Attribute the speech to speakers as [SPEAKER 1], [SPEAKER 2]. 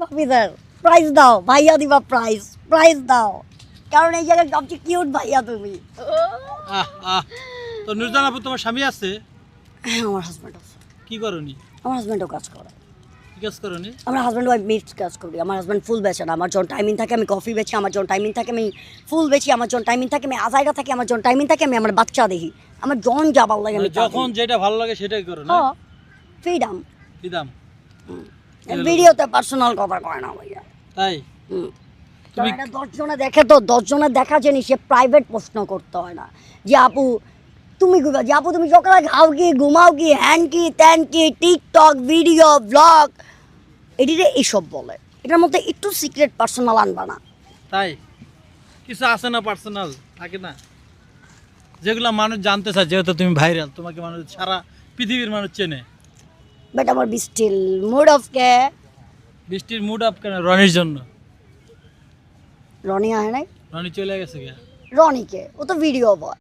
[SPEAKER 1] ভাবিদার prize দাও, ভাইয়া দিবা প্রাইজ দাও, কারণ এই জায়গায় সবচেয়ে কিউট ভাইয়া তুমি।
[SPEAKER 2] আহ আহ তো নুরজান আপু তোমার স্বামী আছে?
[SPEAKER 1] হ্যাঁ, আমার হাজব্যান্ড আছে।
[SPEAKER 2] কি করনি?
[SPEAKER 1] আমার হাজব্যান্ডও কাজ করে।
[SPEAKER 2] কি কাজ করনি?
[SPEAKER 1] আমার হাজব্যান্ড ওয়াইফ মিক্স কাজ করি। আমার হাজব্যান্ড ফুল বেচে না, আমার যখন টাইমিং থাকে আমি কফি বেচি, আমার যখন টাইমিং থাকে আমি ফুল বেচি, আমার যখন টাইমিং থাকে আমি আজাইরা থাকি, আমার যখন টাইমিং থাকে আমি আমার বাচ্চা দেখি, আমার জন যাবার লাগে আমি
[SPEAKER 2] যখন যেটা ভালো লাগে সেটাই করো না?
[SPEAKER 1] ফ্রিডম।
[SPEAKER 2] কি দাম?
[SPEAKER 1] ভিডিওতে পার্সোনাল কথা কয় না ভাইয়া।
[SPEAKER 2] তাই?
[SPEAKER 1] তুমি 10 জনে দেখে তো 10 জনের দেখা জিনিস সে প্রাইভেট প্রশ্ন করতে হয় না যে আপু তুমি কি, যে আপু তুমি সকালে খাও কি, ঘুমাও কি, হ্যান কি, ত্যান কি, টিকটক ভিডিও ব্লগ এটিতে এইসব বলে। এটার মধ্যে একটু সিক্রেট পার্সোনাল আনবা না।
[SPEAKER 2] তাই কিছু আছে না পার্সোনাল থাকে না যেগুলো মানুষ জানতে চায়, যেহেতু তুমি ভাইরাল, তোমাকে মানুষ সারা পৃথিবীর মানুষ চেনে।
[SPEAKER 1] বাট আমার স্টিল মুড অফ কে
[SPEAKER 2] বৃষ্টির মুড আপ কেন? রনির জন্য।
[SPEAKER 1] রনি আহে নাই,
[SPEAKER 2] রনি চলে গেছে কে?
[SPEAKER 1] রনিকে ও তো ভিডিও বয়।